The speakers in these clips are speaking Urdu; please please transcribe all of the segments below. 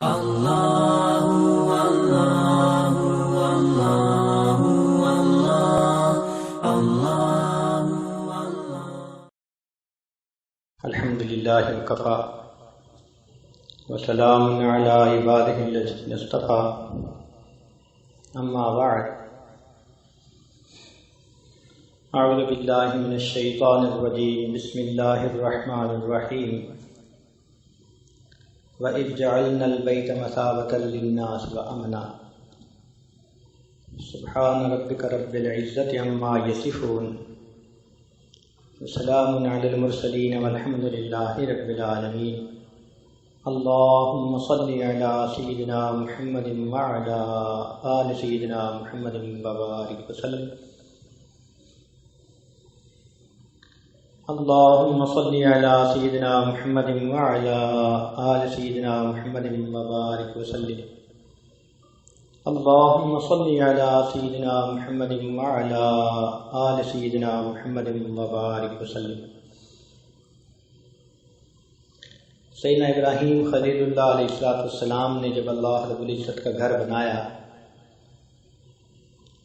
اللہ اللہ اللہ اللہ اللہ الحمدللہ وکفی وسلام علی عبادہ الذین اصطفی اما بعد اعوذ باللہ من الشیطان الرجیم بسم اللہ الرحمن الرحیم وَإِذْ جَعَلْنَا الْبَيْتَ مَثَابَةً لِلنَّاسِ وَأَمْنًا سبحان ربک رب العزة عما یصفون وسلام علی المرسلین والحمد للہ رب العالمین اللہم صلی علی سیدنا محمد وعلی آل سیدنا محمد وبارک وسلم اللہم صلی علی سیدنا محمد وعلی آل سیدنا محمد وبارک وسلم اللہم صلی علی سیدنا محمد وعلی آل سیدنا محمد وبارک وسلم۔ سیدنا ابراہیم خلیل اللہ علیہ السلام نے جب اللہ رب العزت کا گھر بنایا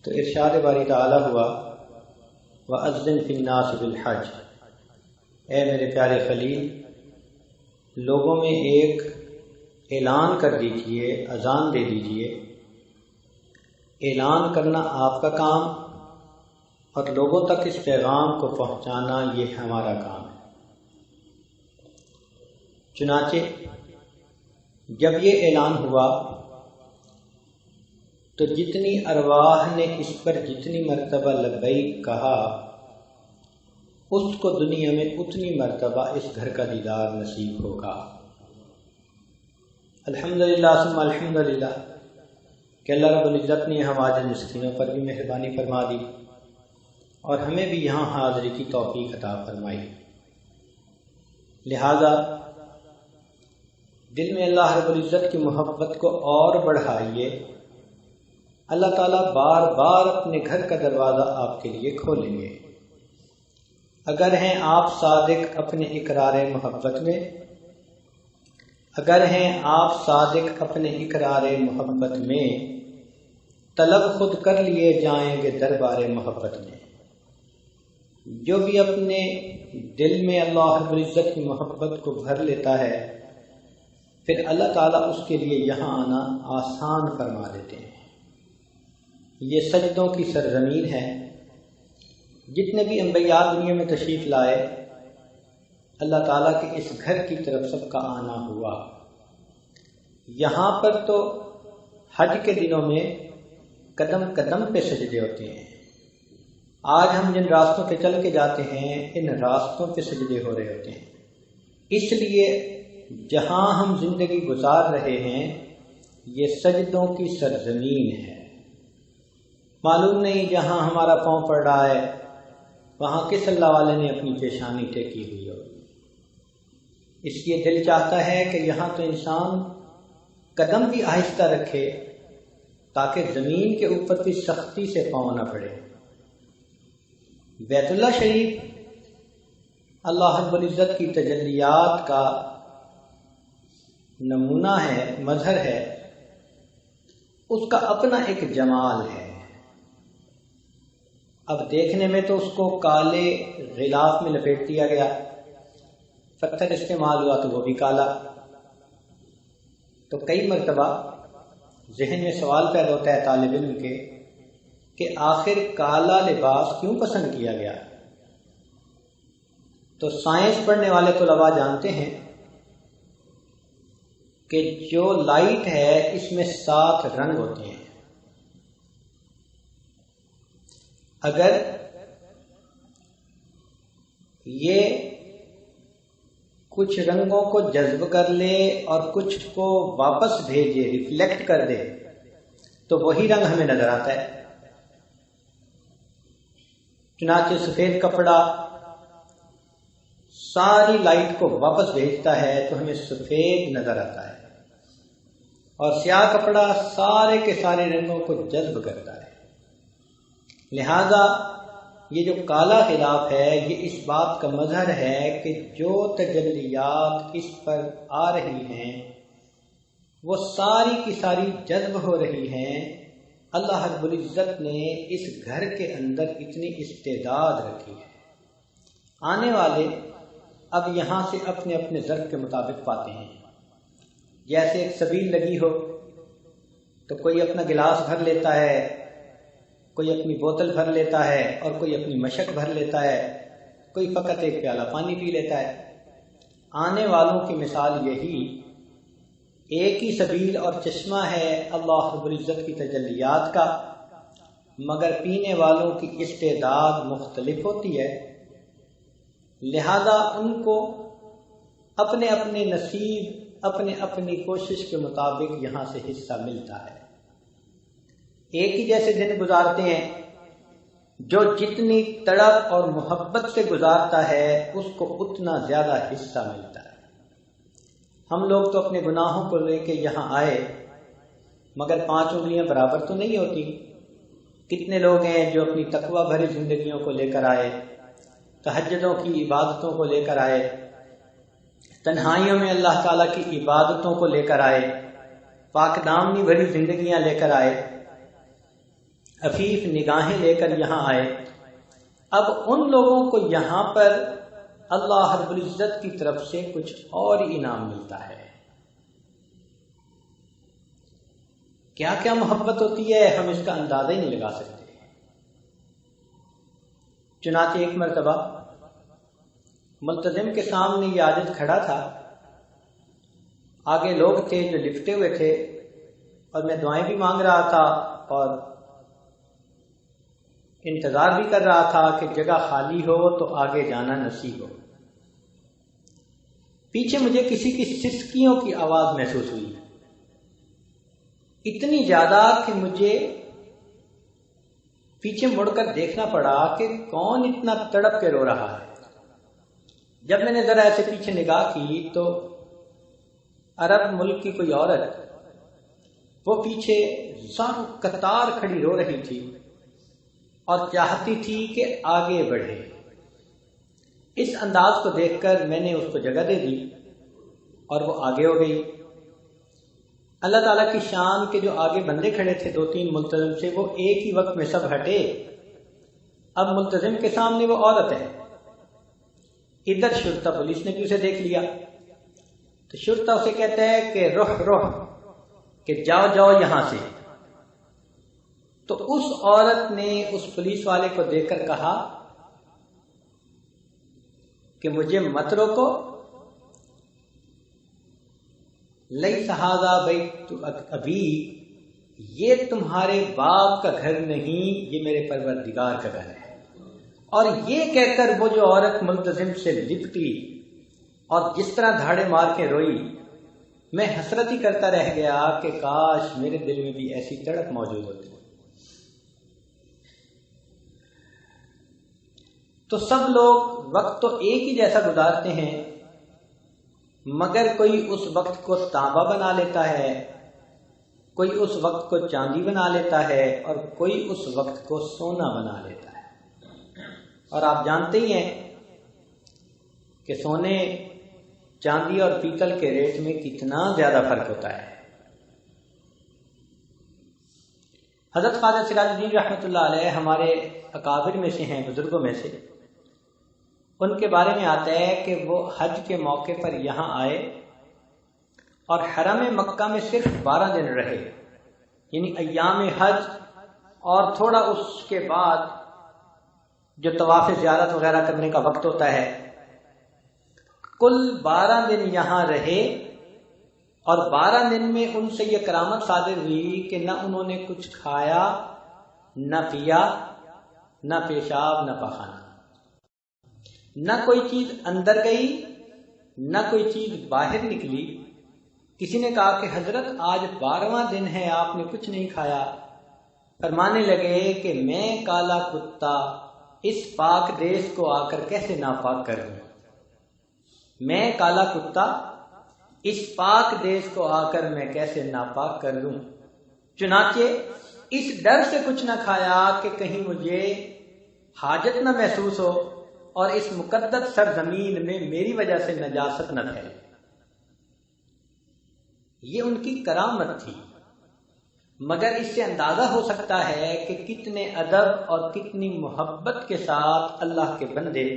تو ارشاد باری تعالی ہوا وَأَذِّن فِي النَّاسِ بِالْحَجِّ، اے میرے پیارے خلیل لوگوں میں ایک اعلان کر دیجئے، اذان دے دیجئے۔ اعلان کرنا آپ کا کام اور لوگوں تک اس پیغام کو پہنچانا یہ ہمارا کام ہے۔ چنانچہ جب یہ اعلان ہوا تو جتنی ارواح نے اس پر جتنی مرتبہ لبیک کہا اس کو دنیا میں اتنی مرتبہ اس گھر کا دیدار نصیب ہوگا۔ الحمدللہ ثم الحمدللہ کہ اللہ رب العزت نے ہم عاجز مسکینوں پر بھی مہربانی فرما دی اور ہمیں بھی یہاں حاضری کی توفیق عطا فرمائی۔ لہذا دل میں اللہ رب العزت کی محبت کو اور بڑھائیے، اللہ تعالیٰ بار بار اپنے گھر کا دروازہ آپ کے لیے کھولیں گے۔ اگر ہیں آپ صادق اپنے اقرار محبت میں، اگر ہیں آپ صادق اپنے اقرار محبت میں، طلب خود کر لیے جائیں گے دربار محبت میں۔ جو بھی اپنے دل میں اللہ رب العزت کی محبت کو بھر لیتا ہے پھر اللہ تعالیٰ اس کے لیے یہاں آنا آسان فرما دیتے ہیں۔ یہ سجدوں کی سرزمین ہے۔ جتنے بھی انبیاء دنیا میں تشریف لائے اللہ تعالیٰ کے اس گھر کی طرف سب کا آنا ہوا۔ یہاں پر تو حج کے دنوں میں قدم قدم پہ سجدے ہوتے ہیں۔ آج ہم جن راستوں پہ چل کے جاتے ہیں ان راستوں پہ سجدے ہو رہے ہوتے ہیں۔ اس لیے جہاں ہم زندگی گزار رہے ہیں یہ سجدوں کی سرزمین ہے۔ معلوم نہیں جہاں ہمارا پاؤں پڑ رہا ہے وہاں کس اللہ والے نے اپنی پیشانی ٹیکی ہوئی ہو۔ اس لیے دل چاہتا ہے کہ یہاں تو انسان قدم بھی آہستہ رکھے تاکہ زمین کے اوپر بھی سختی سے پاؤں نہ پڑے۔ بیت اللہ شریف اللہ رب العزت کی تجلیات کا نمونہ ہے، مظہر ہے، اس کا اپنا ایک جمال ہے۔ اب دیکھنے میں تو اس کو کالے غلاف میں لپیٹ دیا گیا، پتھر استعمال ہوا تو وہ بھی کالا۔ تو کئی مرتبہ ذہن میں سوال پیدا ہوتا ہے طالب علم کے کہ آخر کالا لباس کیوں پسند کیا گیا؟ تو سائنس پڑھنے والے طلباء جانتے ہیں کہ جو لائٹ ہے اس میں 7 رنگ ہوتے ہیں۔ اگر یہ کچھ رنگوں کو جذب کر لے اور کچھ کو واپس بھیجے، ریفلیکٹ کر دے تو وہی رنگ ہمیں نظر آتا ہے۔ چنانچہ سفید کپڑا ساری لائٹ کو واپس بھیجتا ہے تو ہمیں سفید نظر آتا ہے، اور سیاہ کپڑا سارے کے سارے رنگوں کو جذب کرتا ہے۔ لہذا یہ جو کالا غلاف ہے یہ اس بات کا مظہر ہے کہ جو تجلیات اس پر آ رہی ہیں وہ ساری کی ساری جذب ہو رہی ہیں۔ اللہ رب العزت نے اس گھر کے اندر اتنی استعداد رکھی ہے، آنے والے اب یہاں سے اپنے اپنے ظرف کے مطابق پاتے ہیں۔ جیسے ایک سبیل لگی ہو تو کوئی اپنا گلاس بھر لیتا ہے، کوئی اپنی بوتل بھر لیتا ہے، اور کوئی اپنی مشک بھر لیتا ہے، کوئی فقط ایک پیالہ پانی پی لیتا ہے۔ آنے والوں کی مثال یہی، ایک ہی سبیل اور چشمہ ہے اللہ رب العزت کی تجلیات کا، مگر پینے والوں کی استعداد مختلف ہوتی ہے، لہذا ان کو اپنے اپنے نصیب، اپنے اپنی کوشش کے مطابق یہاں سے حصہ ملتا ہے۔ ایک ہی جیسے دن گزارتے ہیں، جو جتنی تڑپ اور محبت سے گزارتا ہے اس کو اتنا زیادہ حصہ ملتا ہے۔ ہم لوگ تو اپنے گناہوں کو لے کے یہاں آئے، مگر 5 انگلیاں برابر تو نہیں ہوتی۔ کتنے لوگ ہیں جو اپنی تقوی بھری زندگیوں کو لے کر آئے، تہجدوں کی عبادتوں کو لے کر آئے، تنہائیوں میں اللہ تعالیٰ کی عبادتوں کو لے کر آئے، پاک دامنی بھری زندگیاں لے کر آئے، عفیف نگاہیں لے کر یہاں آئے۔ اب ان لوگوں کو یہاں پر اللہ رب العزت کی طرف سے کچھ اور انعام ملتا ہے۔ کیا کیا محبت ہوتی ہے ہم اس کا اندازہ ہی نہیں لگا سکتے۔ چنانچہ ایک مرتبہ ملتزم کے سامنے یہ عاجز کھڑا تھا، آگے لوگ تھے جو لپٹے ہوئے تھے، اور میں دعائیں بھی مانگ رہا تھا اور انتظار بھی کر رہا تھا کہ جگہ خالی ہو تو آگے جانا نصیب ہو۔ پیچھے مجھے کسی کی سسکیوں کی آواز محسوس ہوئی، اتنی زیادہ کہ مجھے پیچھے مڑ کر دیکھنا پڑا کہ کون اتنا تڑپ کے رو رہا ہے۔ جب میں نے ذرا ایسے پیچھے نگاہ کی تو عرب ملک کی کوئی عورت وہ پیچھے زاروں قطار کھڑی رو رہی تھی اور چاہتی تھی کہ آگے بڑھے۔ اس انداز کو دیکھ کر میں نے اس کو جگہ دے دی اور وہ آگے ہو گئی۔ اللہ تعالیٰ کی شان کے جو آگے بندے کھڑے تھے 2-3 ملتزم سے، وہ ایک ہی وقت میں سب ہٹے۔ اب ملتزم کے سامنے وہ عورت ہے، ادھر شرطہ پولیس نے بھی اسے دیکھ لیا، تو شرطہ اسے کہتا ہے کہ رخ کہ جاؤ جاؤ یہاں سے۔ تو اس عورت نے اس پولیس والے کو دیکھ کر کہا کہ مجھے مت روکو، لیس ھذا بیت ابی، یہ تمہارے باپ کا گھر نہیں، یہ میرے پروردگار کا گھر ہے۔ اور یہ کہہ کر وہ جو عورت ملتزم سے لپٹی اور جس طرح دھاڑے مار کے روئی، میں حسرت ہی کرتا رہ گیا کہ کاش میرے دل میں بھی ایسی تڑپ موجود ہوتی۔ تو سب لوگ وقت تو ایک ہی جیسا گزارتے ہیں، مگر کوئی اس وقت کو تانبا بنا لیتا ہے، کوئی اس وقت کو چاندی بنا لیتا ہے، اور کوئی اس وقت کو سونا بنا لیتا ہے۔ اور آپ جانتے ہی ہیں کہ سونے، چاندی اور پیتل کے ریٹ میں کتنا زیادہ فرق ہوتا ہے۔ حضرت خواجہ سراج الدین رحمۃ اللہ علیہ ہمارے اکابر میں سے ہیں، بزرگوں میں سے۔ ان کے بارے میں آتا ہے کہ وہ حج کے موقع پر یہاں آئے اور حرم مکہ میں صرف 12 دن رہے، یعنی ایام حج اور تھوڑا اس کے بعد جو طواف زیارت وغیرہ کرنے کا وقت ہوتا ہے، کل 12 دن یہاں رہے، اور 12 دن میں ان سے یہ کرامت صادر ہوئی کہ نہ انہوں نے کچھ کھایا، نہ پیا، نہ پیشاب، نہ پخانہ، نہ کوئی چیز اندر گئی، نہ کوئی چیز باہر نکلی۔ کسی نے کہا کہ حضرت آج 12واں دن ہے، آپ نے کچھ نہیں کھایا۔ فرمانے لگے کہ میں کالا کتا اس پاک دیش کو آ کر کیسے ناپاک کر دوں، میں کالا کتا اس پاک دیش کو آ کر میں کیسے ناپاک کر دوں۔ چنانچہ اس ڈر سے کچھ نہ کھایا کہ کہیں مجھے حاجت نہ محسوس ہو اور اس مقدس سرزمین میں میری وجہ سے نجاست نہ پھیلے۔ یہ ان کی کرامت تھی، مگر اس سے اندازہ ہو سکتا ہے کہ کتنے ادب اور کتنی محبت کے ساتھ اللہ کے بندے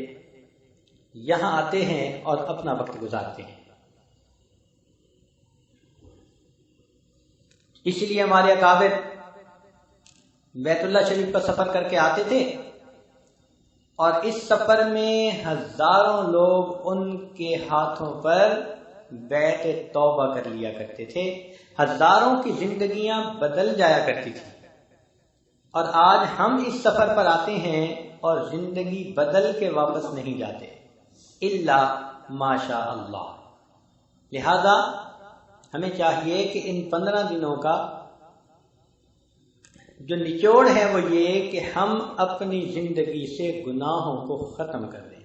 یہاں آتے ہیں اور اپنا وقت گزارتے ہیں۔ اسی لیے ہمارے اکابر بیت اللہ شریف کا سفر کر کے آتے تھے، اور اس سفر میں ہزاروں لوگ ان کے ہاتھوں پر بیعت توبہ کر لیا کرتے تھے، ہزاروں کی زندگیاں بدل جایا کرتی تھی۔ اور آج ہم اس سفر پر آتے ہیں اور زندگی بدل کے واپس نہیں جاتے الا ماشاء اللہ۔ لہذا ہمیں چاہیے کہ ان 15 دنوں کا جو نچوڑ ہے وہ یہ کہ ہم اپنی زندگی سے گناہوں کو ختم کر دیں،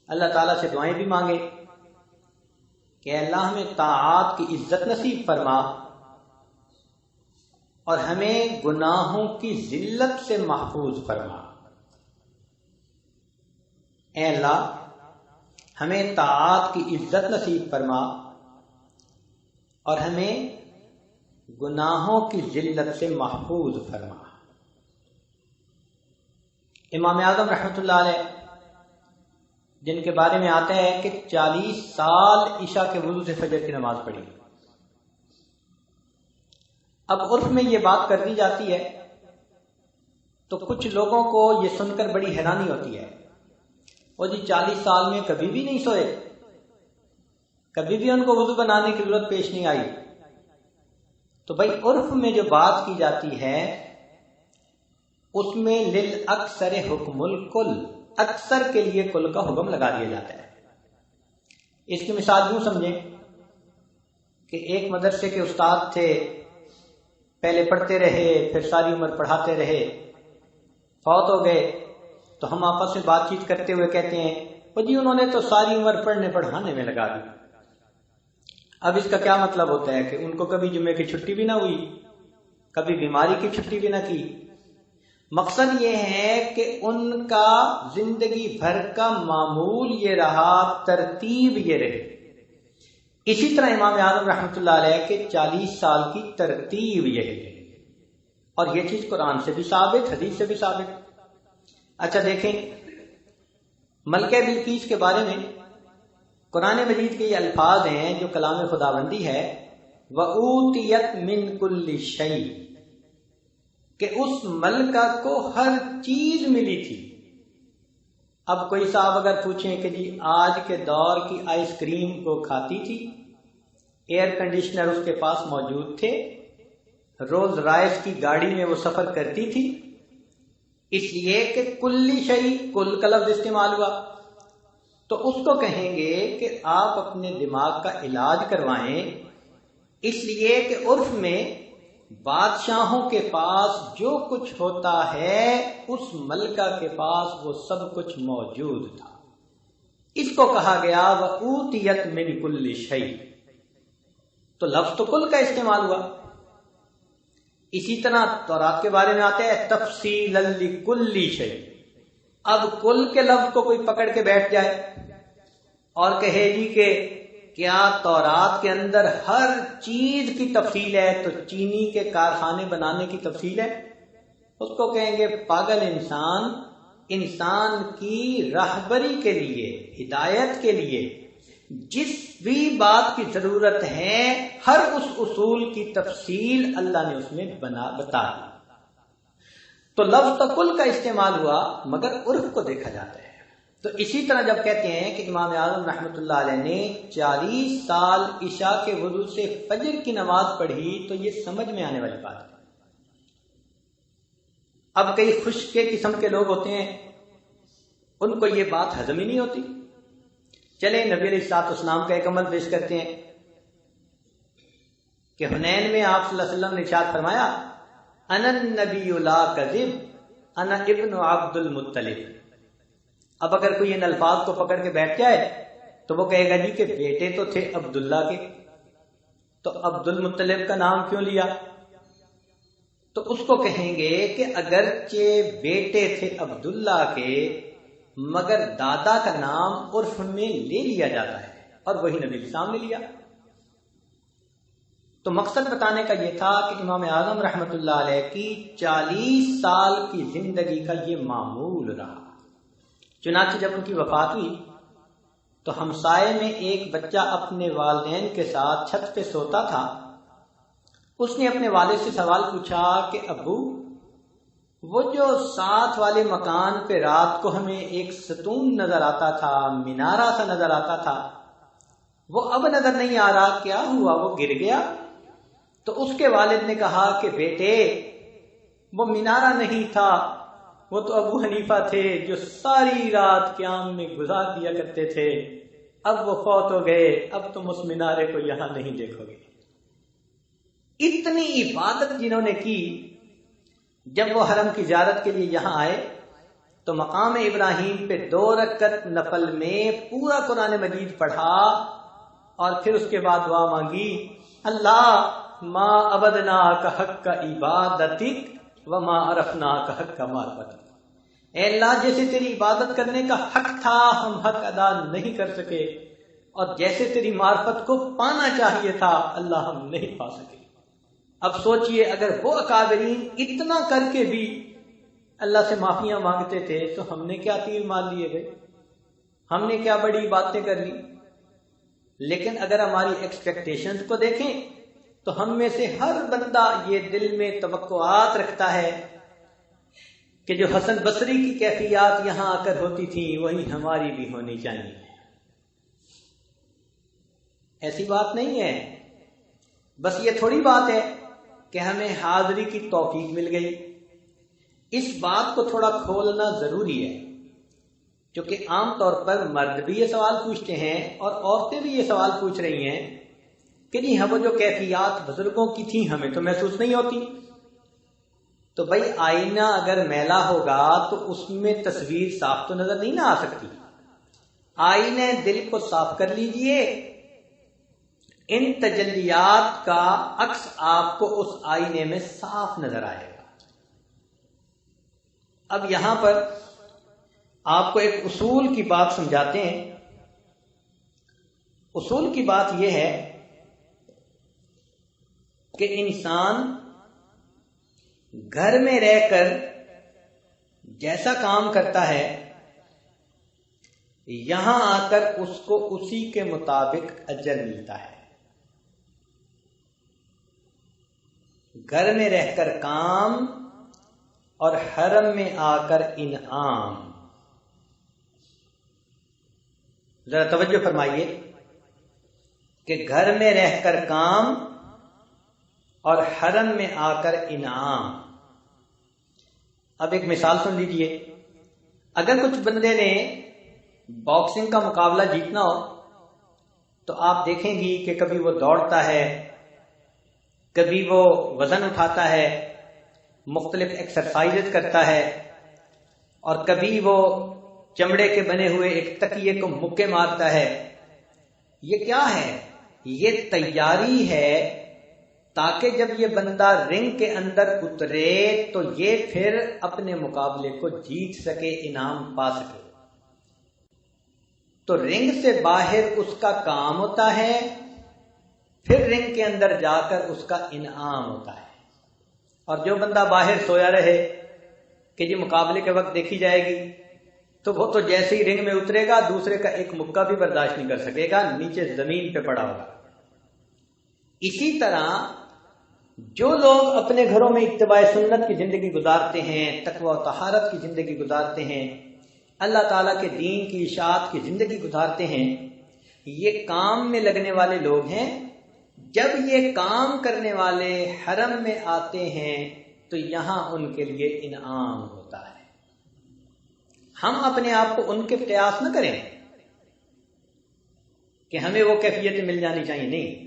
اللہ تعالیٰ سے دعائیں بھی مانگے کہ اللہ ہمیں طاعات کی عزت نصیب فرما اور ہمیں گناہوں کی ذلت سے محفوظ فرما۔ اے اللہ ہمیں طاعات کی عزت نصیب فرما اور ہمیں گناہوں کی ذلت سے محفوظ فرما۔ امام اعظم رحمۃ اللہ علیہ جن کے بارے میں آتا ہے کہ 40 سال عشاء کے وضو سے فجر کی نماز پڑھی۔ اب عرف میں یہ بات کر دی جاتی ہے تو کچھ لوگوں کو یہ سن کر بڑی حیرانی ہوتی ہے، وہ جی 40 سال میں کبھی بھی نہیں سوئے، کبھی بھی ان کو وضو بنانے کی ضرورت پیش نہیں آئی؟ تو بھائی عرف میں جو بات کی جاتی ہے اس میں للاکثر حکم الکل، اکثر کے لیے کل کا حکم لگا دیا جاتا ہے۔ اس کی مثال یوں سمجھیں کہ ایک مدرسے کے استاد تھے، پہلے پڑھتے رہے، پھر ساری عمر پڑھاتے رہے، فوت ہو گئے، تو ہم آپس میں بات چیت کرتے ہوئے کہتے ہیں وہ جی انہوں نے تو ساری عمر پڑھنے پڑھانے میں لگا دی۔ اب اس کا کیا مطلب ہوتا ہے کہ ان کو کبھی جمعے کی چھٹی بھی نہ ہوئی، کبھی بیماری کی چھٹی بھی نہ کی؟ مقصد یہ ہے کہ ان کا زندگی بھر کا معمول یہ رہا، ترتیب یہ رہی۔ اسی طرح امام اعظم رحمۃ اللہ علیہ کے 40 سال کی ترتیب یہی ہے، اور یہ چیز قرآن سے بھی ثابت، حدیث سے بھی ثابت۔ اچھا دیکھیں، ملکہ بلقیس کے بارے میں قرآن مجید کے یہ الفاظ ہیں جو کلام خداوندی ہے، وَأُوتِيَتْ مِن كُلِّ شَيْءٍ، کہ اس ملکہ کو ہر چیز ملی تھی۔ اب کوئی صاحب اگر پوچھیں کہ جی آج کے دور کی آئس کریم کو کھاتی تھی، ایئر کنڈیشنر اس کے پاس موجود تھے، رولز رائس کی گاڑی میں وہ سفر کرتی تھی، اس لیے کہ کلی شیء، کل کا لفظ استعمال ہوا، تو اس کو کہیں گے کہ آپ اپنے دماغ کا علاج کروائیں، اس لیے کہ عرف میں بادشاہوں کے پاس جو کچھ ہوتا ہے اس ملکہ کے پاس وہ سب کچھ موجود تھا۔ اس کو کہا گیا وَأُوتِيَتْ مِن كُلِّ شَيْءٍ، تو لفظ تو کل کا استعمال ہوا۔ اسی طرح تورات کے بارے میں آتا ہے تفصیلاً لِكُلِّ شَيْءٍ۔ اب کل کے لفظ کو کوئی پکڑ کے بیٹھ جائے اور کہے جی کہ کیا تورات کے اندر ہر چیز کی تفصیل ہے، تو چینی کے کارخانے بنانے کی تفصیل ہے، اس کو کہیں گے پاگل انسان۔ انسان کی راہبری کے لیے، ہدایت کے لیے جس بھی بات کی ضرورت ہے، ہر اس اصول کی تفصیل اللہ نے اس میں بتا دی۔ تو لفظ تو کل کا استعمال ہوا مگر عرف کو دیکھا جاتا ہے۔ تو اسی طرح جب کہتے ہیں کہ امام اعظم رحمۃ اللہ علیہ نے 40 سال عشاء کے وضو سے فجر کی نماز پڑھی، تو یہ سمجھ میں آنے والی بات ہے۔ اب کئی خشک کے قسم کے لوگ ہوتے ہیں، ان کو یہ بات ہضم ہی نہیں ہوتی۔ چلیں نبی علیہ الصلوۃ والسلام کا ایک عمل پیش کرتے ہیں کہ حنین میں آپ صلی اللہ علیہ وسلم نے ارشاد فرمایا انا النبی لا کذب انا ابن عبد المطلب۔ اب اگر کوئی ان الفاظ کو پکڑ کے بیٹھ جائے تو وہ کہے گا جی کہ بیٹے تو تھے عبداللہ کے، تو عبد المطلب کا نام کیوں لیا؟ تو اس کو کہیں گے کہ اگرچہ بیٹے تھے عبداللہ کے مگر دادا کا نام عرف میں لے لیا جاتا ہے، اور وہی نبی کے سامنے لیا۔ تو مقصد بتانے کا یہ تھا کہ امام اعظم رحمۃ اللہ علیہ کی 40 سال کی زندگی کا یہ معمول رہا۔ چنانچہ جب ان کی وفات ہوئی تو ہمسائے میں ایک بچہ اپنے والدین کے ساتھ چھت پہ سوتا تھا۔ اس نے اپنے والد سے سوال پوچھا کہ ابو، وہ جو ساتھ والے مکان پہ رات کو ہمیں ایک ستون نظر آتا تھا، مینارہ سا نظر آتا تھا، وہ اب نظر نہیں آ رہا، کیا ہوا، وہ گر گیا؟ تو اس کے والد نے کہا کہ بیٹے، وہ مینارہ نہیں تھا، وہ تو ابو حنیفہ تھے جو ساری رات قیام میں گزار دیا کرتے تھے، اب وہ فوت ہو گئے، اب تم اس مینارے کو یہاں نہیں دیکھو گے۔ اتنی عبادت جنہوں نے کی، جب وہ حرم کی زیارت کے لیے یہاں آئے تو مقام ابراہیم پہ 2 رکعت نفل میں پورا قرآن مجید پڑھا اور پھر اس کے بعد دعا مانگی، اللہ ما عبدنا کا حق کا عبادتک وما عرفنا کا حق کا معرفتک، اے اللہ جیسے تیری عبادت کرنے کا حق تھا ہم حق ادا نہیں کر سکے، اور جیسے تیری معرفت کو پانا چاہیے تھا اللہ ہم نہیں پا سکے۔ اب سوچئے اگر وہ اکابرین اتنا کر کے بھی اللہ سے معافیاں مانگتے تھے تو ہم نے کیا تیر مار لیے گئے، ہم نے کیا بڑی باتیں کر لی۔ لیکن اگر ہماری ایکسپیکٹیشنز کو دیکھیں تو ہم میں سے ہر بندہ یہ دل میں توقعات رکھتا ہے کہ جو حسن بصری کی کیفیات یہاں آ کر ہوتی تھیں وہی ہماری بھی ہونی چاہیے۔ ایسی بات نہیں ہے، بس یہ تھوڑی بات ہے کہ ہمیں حاضری کی توفیق مل گئی۔ اس بات کو تھوڑا کھولنا ضروری ہے، کیونکہ عام طور پر مرد بھی یہ سوال پوچھتے ہیں اور عورتیں بھی یہ سوال پوچھ رہی ہیں کہ جی ہم وہ جو کیفیات بزرگوں کی تھیں ہمیں تو محسوس نہیں ہوتی۔ تو بھائی آئینہ اگر میلا ہوگا تو اس میں تصویر صاف تو نظر نہیں نہ آ سکتی۔ آئینے دل کو صاف کر لیجئے، ان تجلیات کا عکس آپ کو اس آئینے میں صاف نظر آئے گا۔ اب یہاں پر آپ کو ایک اصول کی بات سمجھاتے ہیں۔ اصول کی بات یہ ہے کہ انسان گھر میں رہ کر جیسا کام کرتا ہے یہاں آ کر اس کو اسی کے مطابق اجر ملتا ہے۔ گھر میں رہ کر کام اور حرم میں آ کر انعام۔ ذرا توجہ فرمائیے کہ گھر میں رہ کر کام اور حرم میں آ کر انعام۔ اب ایک مثال سن لیجئے، اگر کچھ بندے نے باکسنگ کا مقابلہ جیتنا ہو تو آپ دیکھیں گی کہ کبھی وہ دوڑتا ہے، کبھی وہ وزن اٹھاتا ہے، مختلف ایکسرسائز کرتا ہے، اور کبھی وہ چمڑے کے بنے ہوئے ایک تکیے کو مکے مارتا ہے۔ یہ کیا ہے؟ یہ تیاری ہے تاکہ جب یہ بندہ رنگ کے اندر اترے تو یہ پھر اپنے مقابلے کو جیت سکے، انعام پا سکے۔ تو رنگ سے باہر اس کا کام ہوتا ہے، پھر رنگ کے اندر جا کر اس کا انعام ہوتا ہے۔ اور جو بندہ باہر سویا رہے کہ جی مقابلے کے وقت دیکھی جائے گی، تو وہ تو جیسے ہی رنگ میں اترے گا دوسرے کا ایک مکہ بھی برداشت نہیں کر سکے گا، نیچے زمین پہ پڑا ہوگا۔ اسی طرح جو لوگ اپنے گھروں میں اتباع سنت کی زندگی گزارتے ہیں، تقوی و طہارت کی زندگی گزارتے ہیں، اللہ تعالیٰ کے دین کی اشاعت کی زندگی گزارتے ہیں، یہ کام میں لگنے والے لوگ ہیں۔ جب یہ کام کرنے والے حرم میں آتے ہیں تو یہاں ان کے لیے انعام ہوتا ہے۔ ہم اپنے آپ کو ان کے قیاس نہ کریں کہ ہمیں وہ کیفیتیں مل جانی چاہیے، نہیں،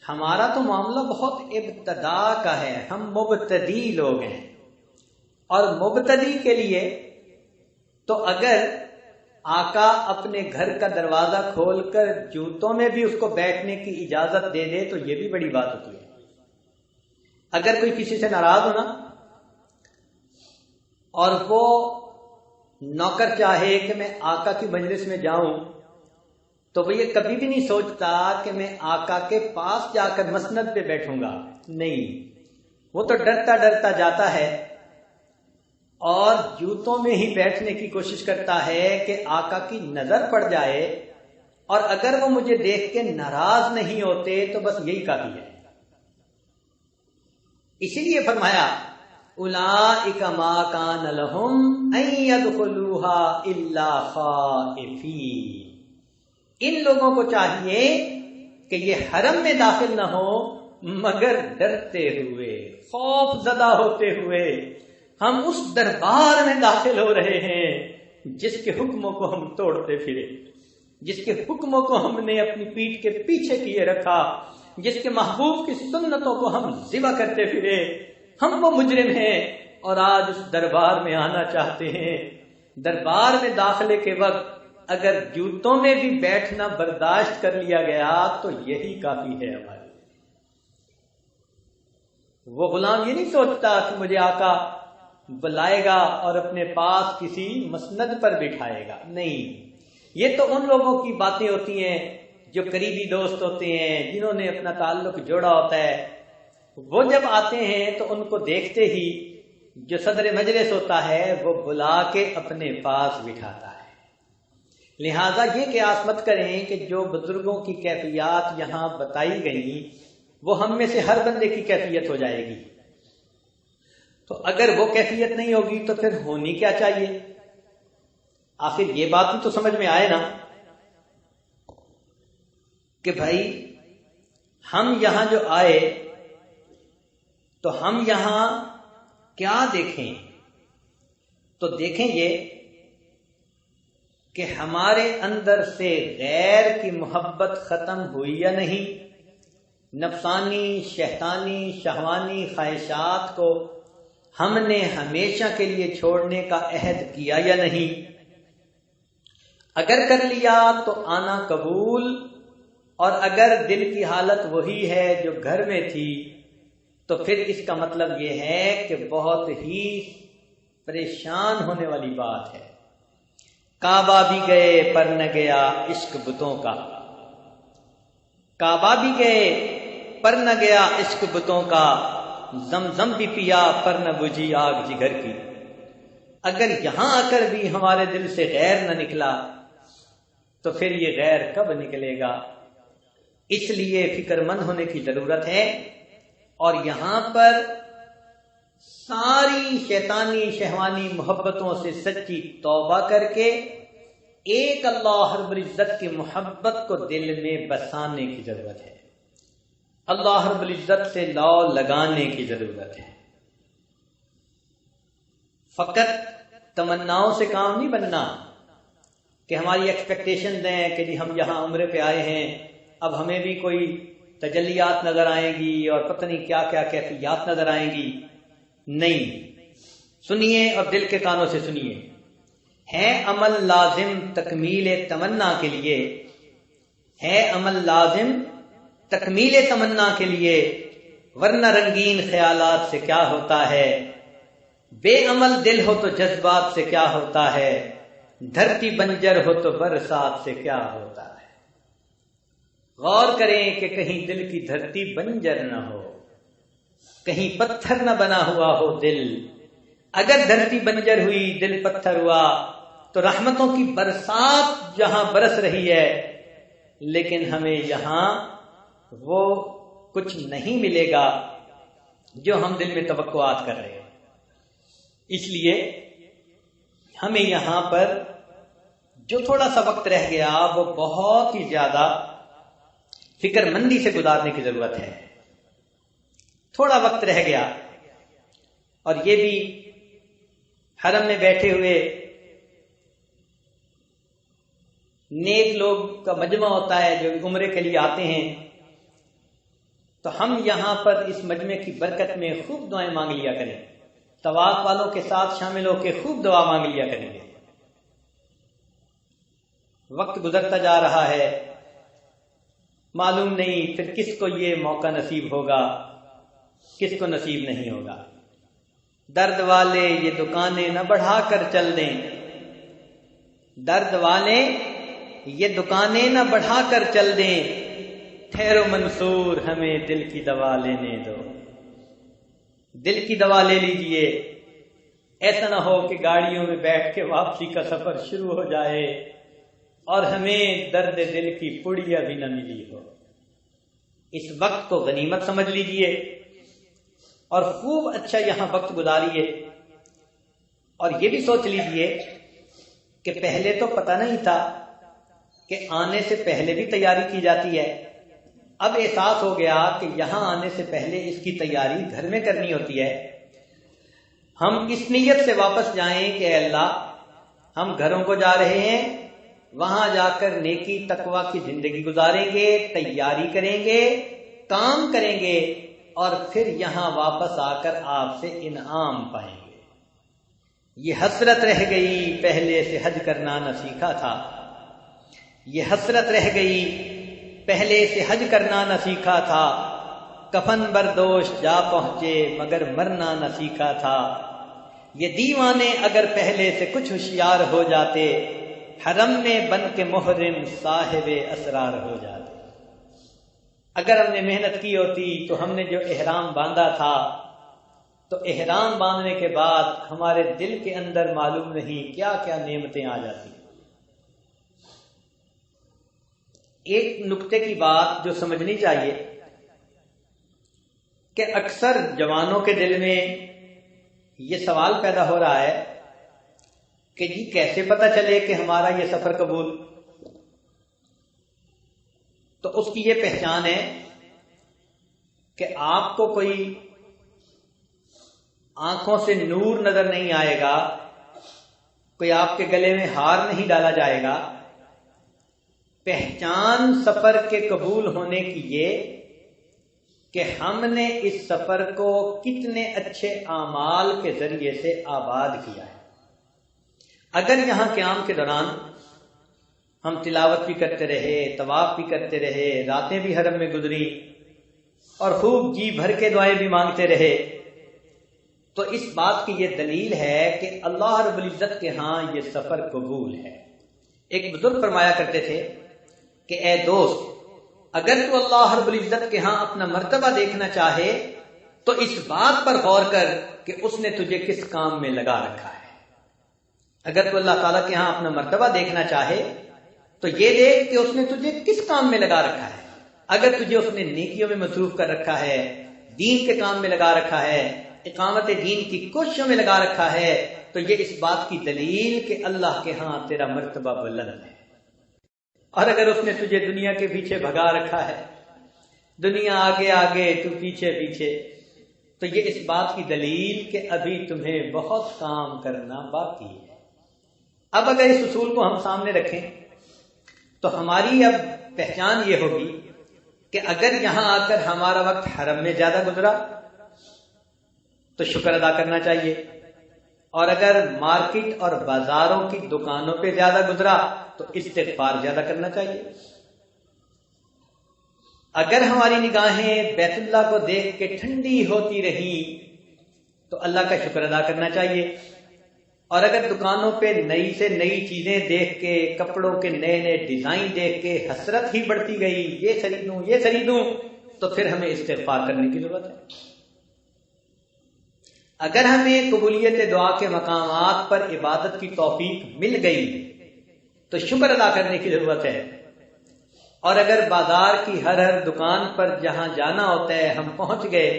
ہمارا تو معاملہ بہت ابتدا کا ہے، ہم مبتدی لوگ ہیں، اور مبتدی کے لیے تو اگر آقا اپنے گھر کا دروازہ کھول کر جوتوں میں بھی اس کو بیٹھنے کی اجازت دے دے تو یہ بھی بڑی بات ہوتی ہے۔ اگر کوئی کسی سے ناراض ہونا اور وہ نوکر چاہے کہ میں آقا کی مجلس میں جاؤں تو وہ یہ کبھی بھی نہیں سوچتا کہ میں آقا کے پاس جا کر مسند پہ بیٹھوں گا، نہیں، وہ تو ڈرتا ڈرتا جاتا ہے اور جوتوں میں ہی بیٹھنے کی کوشش کرتا ہے کہ آقا کی نظر پڑ جائے، اور اگر وہ مجھے دیکھ کے ناراض نہیں ہوتے تو بس یہی کافی ہے۔ اسی لیے فرمایا اولئک ما کان لہم ان يدخلوها الا خائفین، ان لوگوں کو چاہیے کہ یہ حرم میں داخل نہ ہو مگر ڈرتے ہوئے، خوف زدہ ہوتے ہوئے۔ ہم اس دربار میں داخل ہو رہے ہیں جس کے حکموں کو ہم توڑتے پھرے، جس کے حکموں کو ہم نے اپنی پیٹھ کے پیچھے کیے رکھا، جس کے محبوب کی سنتوں کو ہم ذبح کرتے پھرے۔ ہم وہ مجرم ہیں اور آج اس دربار میں آنا چاہتے ہیں۔ دربار میں داخلے کے وقت اگر جوتوں میں بھی بیٹھنا برداشت کر لیا گیا تو یہی کافی ہے ہمارے لیے۔ وہ غلام یہ نہیں سوچتا کہ مجھے آقا بلائے گا اور اپنے پاس کسی مسند پر بٹھائے گا، نہیں، یہ تو ان لوگوں کی باتیں ہوتی ہیں جو قریبی دوست ہوتے ہیں، جنہوں نے اپنا تعلق جوڑا ہوتا ہے۔ وہ جب آتے ہیں تو ان کو دیکھتے ہی جو صدر مجلس ہوتا ہے وہ بلا کے اپنے پاس بٹھاتا ہے۔ لہذا یہ قیاس مت کریں کہ جو بزرگوں کی کیفیات یہاں بتائی گئیں وہ ہم میں سے ہر بندے کی کیفیت ہو جائے گی، تو اگر وہ کیفیت نہیں ہوگی تو پھر ہونی کیا چاہیے؟ آخر یہ بات بھی تو سمجھ میں آئے نا کہ بھائی ہم یہاں جو آئے تو ہم یہاں کیا دیکھیں؟ تو دیکھیں یہ کہ ہمارے اندر سے غیر کی محبت ختم ہوئی یا نہیں، نفسانی، شیطانی، شہوانی خواہشات کو ہم نے ہمیشہ کے لیے چھوڑنے کا عہد کیا یا نہیں۔ اگر کر لیا تو آنا قبول، اور اگر دل کی حالت وہی ہے جو گھر میں تھی تو پھر اس کا مطلب یہ ہے کہ بہت ہی پریشان ہونے والی بات ہے۔ کعبہ بھی گئے پر نہ گیا عشق بتوں کا، کعبہ بھی گئے پر نہ گیا عشق بتوں کا، زمزم بھی پیا پر نہ بجھی آگ جگر کی۔ اگر یہاں آ کر بھی ہمارے دل سے غیر نہ نکلا تو پھر یہ غیر کب نکلے گا؟ اس لیے فکر مند ہونے کی ضرورت ہے، اور یہاں پر ساری شیطانی شہوانی محبتوں سے سچی توبہ کر کے ایک اللہ رب العزت کی محبت کو دل میں بسانے کی ضرورت ہے، اللہ رب العزت سے لو لگانے کی ضرورت ہے۔ فقط تمناؤں سے کام نہیں بننا کہ ہماری ایکسپیکٹیشنز ہیں کہ جی ہم یہاں عمرے پہ آئے ہیں، اب ہمیں بھی کوئی تجلیات نظر آئیں گی اور پتہ نہیں کیا کیا کیفیات نظر آئیں گی۔ نہیں، سنیے اور دل کے کانوں سے سنیے، ہے عمل لازم تکمیل تمنا کے لیے، ہے عمل لازم تکمیل تمنا کے لیے، ورنہ رنگین خیالات سے کیا ہوتا ہے، بے عمل دل ہو تو جذبات سے کیا ہوتا ہے، دھرتی بنجر ہو تو برسات سے کیا ہوتا ہے۔ غور کریں کہ کہیں دل کی دھرتی بنجر نہ ہو، کہیں پتھر نہ بنا ہوا ہو دل۔ اگر دھرتی بنجر ہوئی، دل پتھر ہوا، تو رحمتوں کی برسات جہاں برس رہی ہے لیکن ہمیں یہاں وہ کچھ نہیں ملے گا جو ہم دل میں توقعات کر رہے ہیں۔ اس لیے ہمیں یہاں پر جو تھوڑا سا وقت رہ گیا وہ بہت ہی زیادہ فکر مندی سے گزارنے کی ضرورت ہے۔ تھوڑا وقت رہ گیا، اور یہ بھی حرم میں بیٹھے ہوئے نیک لوگ کا مجمع ہوتا ہے جو عمرے کے لیے آتے ہیں، تو ہم یہاں پر اس مجمع کی برکت میں خوب دعائیں مانگ لیا کریں، طواف والوں کے ساتھ شامل ہو کے خوب دعا مانگ لیا کریں گے۔ وقت گزرتا جا رہا ہے، معلوم نہیں پھر کس کو یہ موقع نصیب ہوگا، کس کو نصیب نہیں ہوگا۔ درد والے یہ دکانیں نہ بڑھا کر چل دیں، درد والے یہ دکانیں نہ بڑھا کر چل دیں، ٹھہرو منصور ہمیں دل کی دوا لینے دو۔ دل کی دوا لے لیجئے، ایسا نہ ہو کہ گاڑیوں میں بیٹھ کے واپسی کا سفر شروع ہو جائے اور ہمیں درد دل کی پڑیا بھی نہ ملی ہو۔ اس وقت کو غنیمت سمجھ لیجئے اور خوب اچھا یہاں وقت گزاریے، اور یہ بھی سوچ لیجئے کہ پہلے تو پتہ نہیں تھا کہ آنے سے پہلے بھی تیاری کی جاتی ہے، اب احساس ہو گیا کہ یہاں آنے سے پہلے اس کی تیاری گھر میں کرنی ہوتی ہے۔ ہم اس نیت سے واپس جائیں کہ اے اللہ ہم گھروں کو جا رہے ہیں، وہاں جا کر نیکی تقوی کی زندگی گزاریں گے، تیاری کریں گے، کام کریں گے، اور پھر یہاں واپس آ کر آپ سے انعام پائیں گے۔ یہ حسرت رہ گئی پہلے سے حج کرنا نہ سیکھا تھا، یہ حسرت رہ گئی پہلے سے حج کرنا نہ سیکھا تھا، کفن بردوش جا پہنچے مگر مرنا نہ سیکھا تھا۔ یہ دیوانے اگر پہلے سے کچھ ہوشیار ہو جاتے، حرم میں بن کے محرم صاحب اسرار ہو جاتے۔ اگر ہم نے محنت کی ہوتی تو ہم نے جو احرام باندھا تھا، تو احرام باندھنے کے بعد ہمارے دل کے اندر معلوم نہیں کیا کیا نعمتیں آ جاتی۔ ایک نکتے کی بات جو سمجھنی چاہیے کہ اکثر جوانوں کے دل میں یہ سوال پیدا ہو رہا ہے کہ جی کیسے پتہ چلے کہ ہمارا یہ سفر قبول؟ تو اس کی یہ پہچان ہے کہ آپ کو کوئی آنکھوں سے نور نظر نہیں آئے گا، کوئی آپ کے گلے میں ہار نہیں ڈالا جائے گا۔ پہچان سفر کے قبول ہونے کی یہ کہ ہم نے اس سفر کو کتنے اچھے اعمال کے ذریعے سے آباد کیا ہے۔ اگر یہاں قیام کے دوران ہم تلاوت بھی کرتے رہے، طواف بھی کرتے رہے، راتیں بھی حرم میں گزری اور خوب جی بھر کے دعائیں بھی مانگتے رہے، تو اس بات کی یہ دلیل ہے کہ اللہ رب العزت کے ہاں یہ سفر قبول ہے۔ ایک بزرگ فرمایا کرتے تھے کہ اے دوست، اگر تو اللہ رب العزت کے ہاں اپنا مرتبہ دیکھنا چاہے تو اس بات پر غور کر کہ اس نے تجھے کس کام میں لگا رکھا ہے۔ اگر تو اللہ تعالیٰ کے ہاں اپنا مرتبہ دیکھنا چاہے تو یہ دیکھ کہ اس نے تجھے کس کام میں لگا رکھا ہے۔ اگر تجھے اس نے نیکیوں میں مصروف کر رکھا ہے، دین کے کام میں لگا رکھا ہے، اقامت دین کی کوششوں میں لگا رکھا ہے، تو یہ اس بات کی دلیل کہ اللہ کے ہاں تیرا مرتبہ بلند ہے۔ اور اگر اس نے تجھے دنیا کے پیچھے بھگا رکھا ہے، دنیا آگے آگے تو پیچھے پیچھے، تو یہ اس بات کی دلیل کہ ابھی تمہیں بہت کام کرنا باقی ہے۔ اب اگر اس اصول کو ہم سامنے رکھیں تو ہماری اب پہچان یہ ہوگی کہ اگر یہاں آ کر ہمارا وقت حرم میں زیادہ گزرا تو شکر ادا کرنا چاہیے، اور اگر مارکیٹ اور بازاروں کی دکانوں پہ زیادہ گزرا تو استغفار زیادہ کرنا چاہیے۔ اگر ہماری نگاہیں بیت اللہ کو دیکھ کے ٹھنڈی ہوتی رہی تو اللہ کا شکر ادا کرنا چاہیے، اور اگر دکانوں پہ نئی سے نئی چیزیں دیکھ کے، کپڑوں کے نئے نئے ڈیزائن دیکھ کے حسرت ہی بڑھتی گئی، یہ خریدوں یہ خریدوں، تو پھر ہمیں استغفار کرنے کی ضرورت ہے۔ اگر ہمیں قبولیت دعا کے مقامات پر عبادت کی توفیق مل گئی تو شکر ادا کرنے کی ضرورت ہے، اور اگر بازار کی ہر دکان پر جہاں جانا ہوتا ہے ہم پہنچ گئے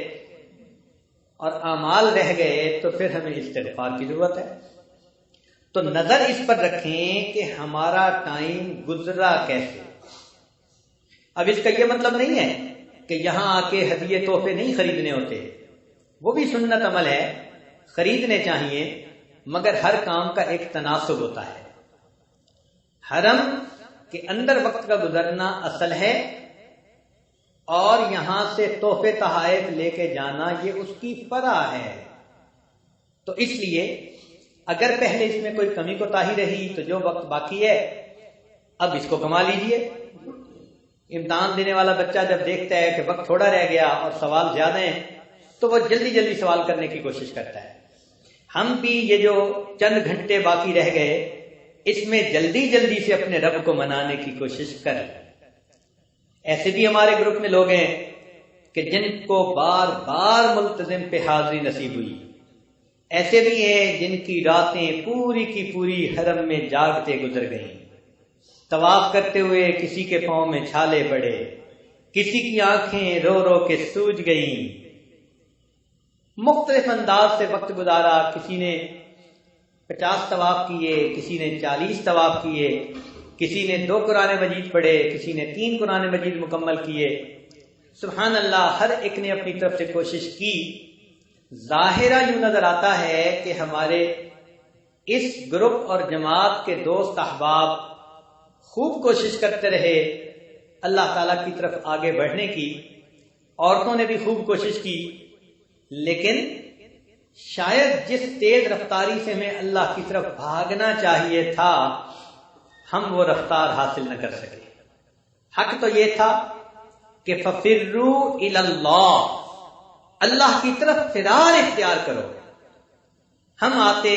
اور اعمال رہ گئے تو پھر ہمیں استغفار کی ضرورت ہے۔ تو نظر اس پر رکھیں کہ ہمارا ٹائم گزرا کیسے۔ اب اس کا یہ مطلب نہیں ہے کہ یہاں آ کے ہدیے تحفے نہیں خریدنے ہوتے، وہ بھی سنت عمل ہے، خریدنے چاہیے، مگر ہر کام کا ایک تناسب ہوتا ہے۔ حرم کے اندر وقت کا گزرنا اصل ہے، اور یہاں سے تحفے تحائف لے کے جانا یہ اس کی فرع ہے۔ تو اس لیے اگر پہلے اس میں کوئی کمی کوتاہی رہی تو جو وقت باقی ہے اب اس کو کما لیجئے۔ امتحان دینے والا بچہ جب دیکھتا ہے کہ وقت تھوڑا رہ گیا اور سوال زیادہ ہیں تو وہ جلدی جلدی سوال کرنے کی کوشش کرتا ہے۔ ہم بھی یہ جو چند گھنٹے باقی رہ گئے اس میں جلدی جلدی سے اپنے رب کو منانے کی کوشش کر. ایسے بھی ہمارے گروپ میں لوگ ہیں کہ جن کو بار بار ملتزم پہ حاضری نصیب ہوئی. ایسے بھی ہیں جن کی راتیں پوری کی پوری حرم میں جاگتے گزر گئیں. طواف کرتے ہوئے کسی کے پاؤں میں چھالے پڑے، کسی کی آنکھیں رو رو کے سوج گئیں. مختلف انداز سے وقت گزارا. کسی نے 50 طواف کیے، کسی نے 40 طواف کیے، کسی نے 2 قرآن مجید پڑھے، کسی نے 3 قرآن مجید مکمل کیے. سبحان اللہ، ہر ایک نے اپنی طرف سے کوشش کی. ظاہرہ یوں نظر آتا ہے کہ ہمارے اس گروپ اور جماعت کے دوست احباب خوب کوشش کرتے رہے اللہ تعالیٰ کی طرف آگے بڑھنے کی. عورتوں نے بھی خوب کوشش کی، لیکن شاید جس تیز رفتاری سے ہمیں اللہ کی طرف بھاگنا چاہیے تھا ہم وہ رفتار حاصل نہ کر سکے. حق تو یہ تھا کہ فَفِرُّوا إِلَى اللَّهِ، اللہ کی طرف فرار اختیار کرو. ہم آتے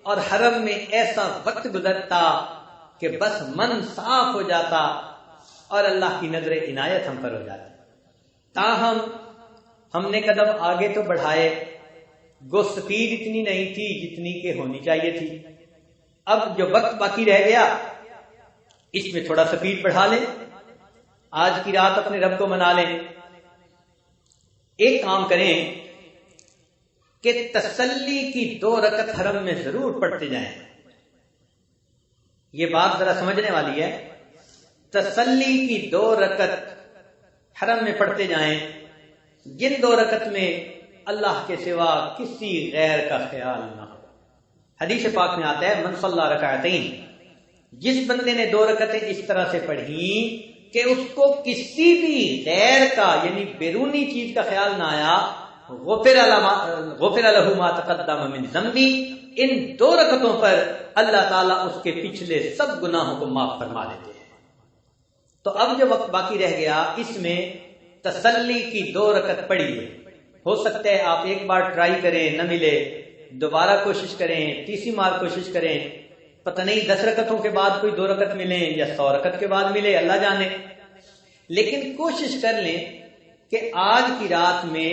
اور حرم میں ایسا وقت گزرتا کہ بس من صاف ہو جاتا اور اللہ کی نظر عنایت ہم پر ہو جاتی. تاہم ہم نے قدم آگے تو بڑھائے، گو سپیڈ اتنی نہیں تھی جتنی کہ ہونی چاہیے تھی. اب جو وقت باقی رہ گیا اس میں تھوڑا سپیڈ بڑھا لیں. آج کی رات اپنے رب کو منا لیں. ایک کام کریں کہ تسلی کی 2 رکعت حرم میں ضرور پڑھتے جائیں. یہ بات ذرا سمجھنے والی ہے. تسلی کی 2 رکعت حرم میں پڑھتے جائیں، جن 2 رکعت میں اللہ کے سوا کسی غیر کا خیال نہ ہو. حدیث پاک میں آتا ہے من صلی رکعتین، جس بندے نے 2 رکعتیں اس طرح سے پڑھی کہ اس کو کسی بھی غیر کا یعنی بیرونی چیز کا خیال نہ آیا، غفر لہ ما تقدم من ذنبی، ان 2 رکعتوں پر اللہ تعالیٰ اس کے پچھلے سب گناہوں کو معاف فرما دیتے ہیں. تو اب جو وقت باقی رہ گیا اس میں تسلی کی 2 رکعت پڑھیے. ہو سکتا ہے آپ ایک بار ٹرائی کریں، نہ ملے، دوبارہ کوشش کریں، تیسری بار کوشش کریں، پتہ نہیں 10 رکعتوں کے بعد کوئی 2 رکعت ملیں یا 100 رکعت کے بعد ملے، اللہ جانے. لیکن کوشش کر لیں کہ آج کی رات میں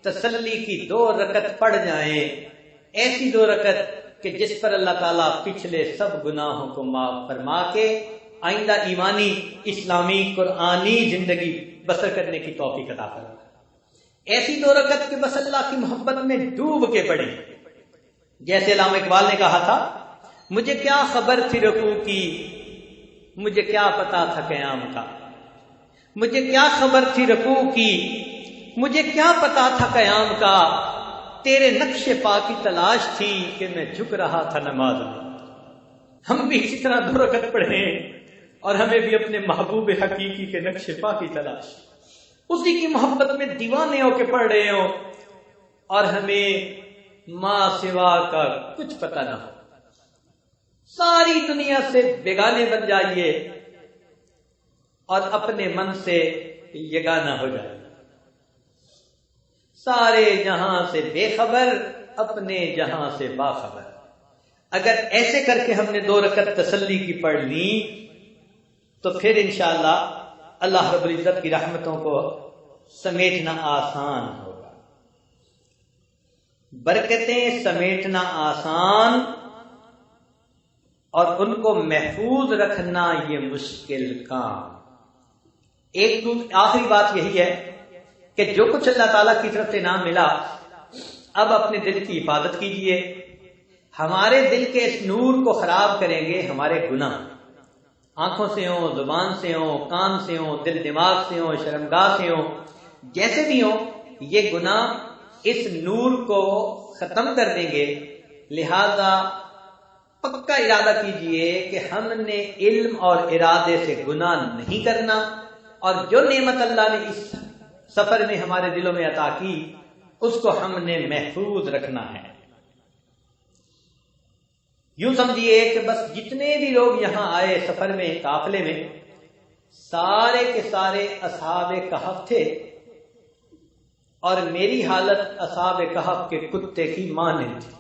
تسلی کی 2 رکعت پڑھ جائیں، ایسی 2 رکعت کہ جس پر اللہ تعالیٰ پچھلے سب گناہوں کو معاف فرما کے آئندہ ایمانی اسلامی قرآنی زندگی بسر کرنے کی توفیق عطا فرمائے. ایسی 2 رکعت کہ بس اللہ کی محبت میں ڈوب کے پڑھیں. جیسے علامہ اقبال نے کہا تھا، مجھے کیا خبر تھی رکوع کی، مجھے کیا پتا تھا قیام کا. مجھے کیا خبر تھی رکوع کی، مجھے کیا پتا تھا قیام کا. تیرے نقش پا کی تلاش تھی کہ میں جھک رہا تھا نماز میں. ہم بھی اسی طرح 2 رکعت پڑھیں اور ہمیں بھی اپنے محبوب حقیقی کے نقش پا کی تلاش، اسی کی محبت میں دیوانے ہو کے پڑھ رہے ہوں اور ہمیں ماں سوا کا کچھ پتہ نہ ہو. ساری دنیا سے بیگانے بن جائیے اور اپنے من سے یگانہ ہو جائیے. سارے جہاں سے بے خبر، اپنے جہاں سے باخبر. اگر ایسے کر کے ہم نے 2 رکعت تسلی کی پڑھ لی تو پھر انشاءاللہ اللہ رب العزت کی رحمتوں کو سمیٹنا آسان ہوگا. برکتیں سمیٹنا آسان اور ان کو محفوظ رکھنا یہ مشکل کام. ایک آخری بات یہی ہے کہ جو کچھ اللہ تعالیٰ کی طرف سے انعام ملا اب اپنے دل کی حفاظت کیجئے. ہمارے دل کے اس نور کو خراب کریں گے ہمارے گناہ، آنکھوں سے ہوں، زبان سے ہوں، کان سے ہوں، دل دماغ سے ہوں، شرمگاہ سے ہوں، جیسے بھی ہوں، یہ گناہ اس نور کو ختم کر دیں گے. لہذا پکا ارادہ کیجئے کہ ہم نے علم اور ارادے سے گناہ نہیں کرنا اور جو نعمت اللہ نے اس سفر میں ہمارے دلوں میں عطا کی اس کو ہم نے محفوظ رکھنا ہے. یوں سمجھیے کہ بس جتنے بھی لوگ یہاں آئے سفر میں، قافلے میں، سارے کے سارے اصحاب کہف تھے اور میری حالت اصحاب کہف کے کتے کی مانند تھی.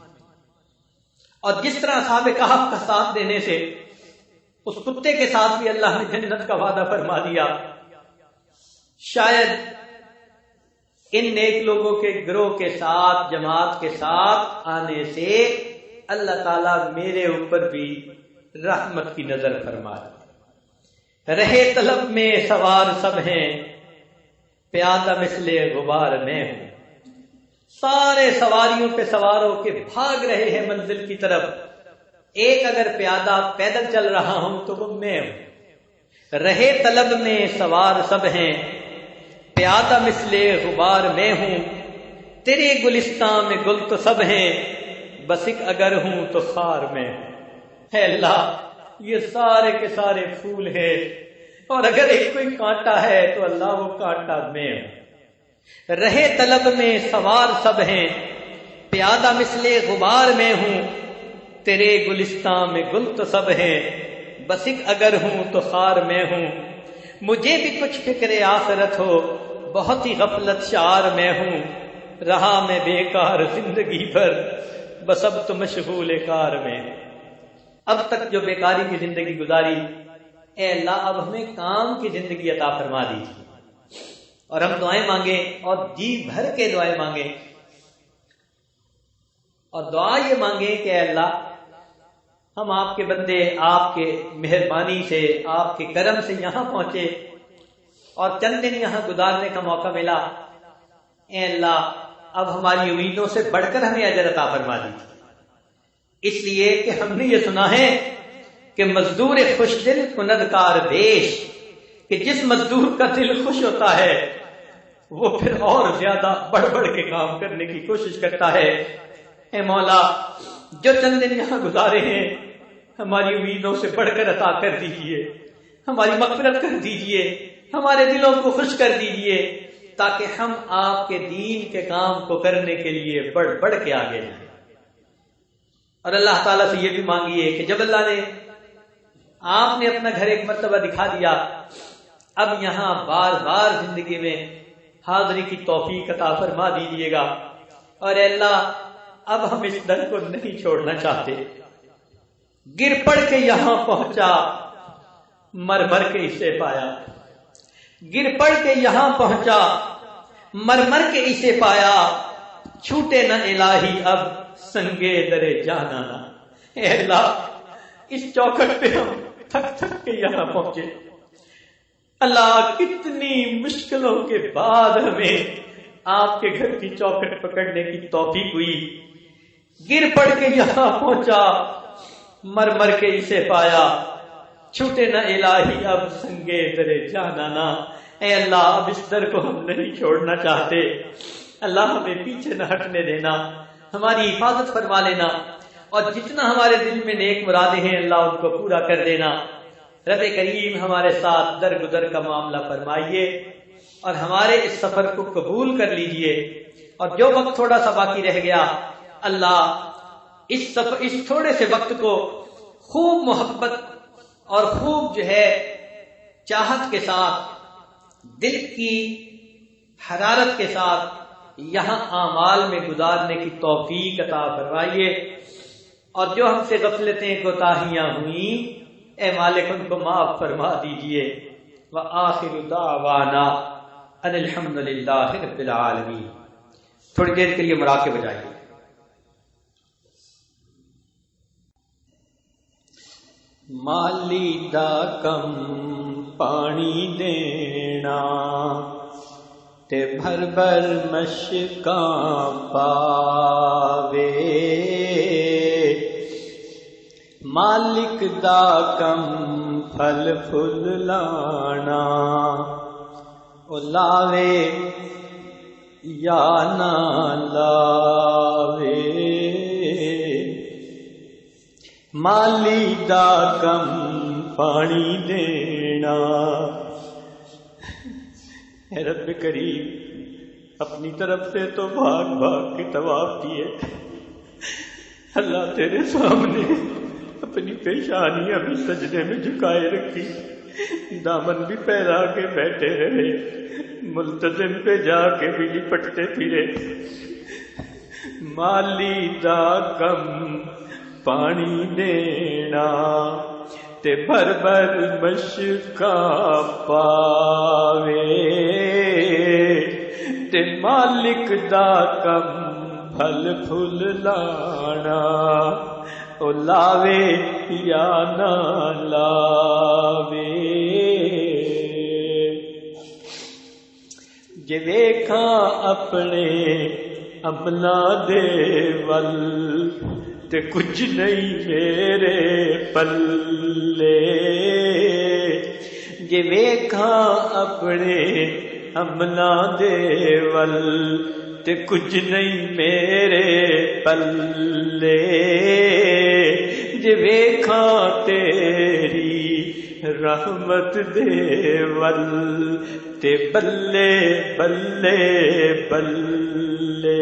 اور جس طرح اصحاب کہف کا ساتھ دینے سے اس کتے کے ساتھ بھی اللہ نے جنت کا وعدہ فرما دیا، شاید ان نیک لوگوں کے گروہ کے ساتھ، جماعت کے ساتھ آنے سے اللہ تعالیٰ میرے اوپر بھی رحمت کی نظر فرما دے۔ رہے طلب میں سوار سب ہیں، پیادہ مثل غبار میں ہوں۔ سارے سواریوں پہ سوار ہو کے بھاگ رہے ہیں منزل کی طرف، ایک اگر پیادہ پیدل چل رہا ہوں تو وہ میں ہوں۔ رہے طلب میں سوار سب ہیں، پیادہ مثل غبار میں ہوں۔ تیرے گلستان میں گل تو سب ہیں، بس ایک اگر ہوں تو خار میں ہوں۔ اے اللہ، یہ سارے کے سارے پھول ہیں، اور اگر ایک کوئی کانٹا ہے تو اللہ وہ کانٹا میں ہوں۔ رہے طلب میں سوار سب ہیں، پیادہ مثل غبار میں ہوں۔ تیرے گلستان میں گل تو سب ہیں، بس ایک اگر ہوں تو خار میں ہوں۔ مجھے بھی کچھ فکر آخرت ہو، بہت ہی غفلت شعار میں ہوں۔ رہا میں بیکار زندگی پر، بس اب تو مشغول کار میں۔ اب تک جو بیکاری کی زندگی گزاری، اے اللہ اب ہمیں کام کی زندگی عطا فرما دیجیے، اور ہم دعائیں مانگیں اور جی بھر کے دعائیں مانگیں، اور دعا یہ مانگیں کہ اے اللہ ہم آپ کے بندے، آپ کے مہربانی سے، آپ کے کرم سے یہاں پہنچے اور چند دن یہاں گزارنے کا موقع ملا۔ اے اللہ اب ہماری امیدوں سے بڑھ کر ہمیں اجر عطا فرما دیجیے، اس لیے کہ ہم نے یہ سنا ہے کہ مزدور خوش دل کندکار بیش، کہ جس مزدور کا دل خوش ہوتا ہے وہ پھر اور زیادہ بڑھ بڑھ کے کام کرنے کی کوشش کرتا ہے۔ اے مولا، جو چند دن یہاں گزارے ہیں ہماری امیدوں سے بڑھ کر عطا کر دیجئے، ہماری مغفرت کر دیجئے، ہمارے دلوں کو خوش کر دیجئے، تاکہ ہم آپ کے دین کے کام کو کرنے کے لیے بڑھ بڑھ کے آگے جائیں۔ اور اللہ تعالیٰ سے یہ بھی مانگیے کہ جب اللہ نے آپ نے اپنا گھر ایک مرتبہ دکھا دیا، اب یہاں بار بار زندگی میں حاضری کی توفیق عطا فرما دیجیے گا۔ اور اے اللہ اب ہم اس در کو نہیں چھوڑنا چاہتے۔ گر پڑ کے یہاں پہنچا، مر مر کے اسے پایا۔ گر پڑ کے یہاں پہنچا، مر مر کے اسے پایا۔ چھوٹے نہ الہی اب سنگے درے جانانا۔ اے اللہ اس چوکھٹ پہ ہم تھک تھک کے یہاں پہنچے، اللہ کتنی مشکلوں کے بعد ہمیں آپ کے گھر کی چوکھٹ پکڑنے کی توفیق ہوئی۔ گر پڑ کے یہاں پہنچا، مر مر کے اسے پایا۔ چھوٹے نہ الہی اب سنگے درے جانانا۔ اے اللہ اب اس در کو ہم نہیں چھوڑنا چاہتے، اللہ ہمیں پیچھے نہ ہٹنے دینا، ہماری حفاظت فرما لینا، اور جتنا ہمارے دل میں نیک مرادیں ہیں اللہ ان کو پورا کر دینا۔ رب کریم ہمارے ساتھ درگزر کا معاملہ فرمائیے اور ہمارے اس سفر کو قبول کر لیجئے، اور جو وقت تھوڑا سا باقی رہ گیا اللہ اس تھوڑے سے وقت کو خوب محبت اور خوب جو ہے چاہت کے ساتھ، دل کی حرارت کے ساتھ یہاں اعمال میں گزارنے کی توفیق عطا فرمائیے، اور جو ہم سے غفلتیں کوتاہیاں ہوئیں اے مالک ان کو معاف فرما دیجئے۔ وآخر دعوانا ان الحمد للہ رب العالمین۔ تھوڑی دیر کے لیے مراقبہ بجائیے۔ مالی دا کم پانی دینا تے بھر بھر مشکاں پاوے، مالک دا کم پھل پھل لانا او لاوے یا نہ لاوے، مالی دا کم پانی دینا۔ اے رب کریم اپنی طرف سے تو بھاگ بھاگ کے طواف کیے، اللہ تیرے سامنے اپنی پیشانیاں بھی سجدے میں جھکائے رکھی، دامن بھی پھیلا کے بیٹھے رہے، ملتزم پہ جا کے بھی لپٹتے پھرے۔ مالی دا کم پانی دینا تے بھر بھر مشکاں پاوے تے مالک دا کم پھل پھل لانا او لاوے یا نہ لاوے جے ویکھاں اپنے عملاں دے ول تے کچھ نہیں میرے پلے جے ویکھاں اپنے عملاں دے ول تے کچھ نہیں میرے پلے جے ویکھاں تیری رحمت دے ول تے بلے بلے بلے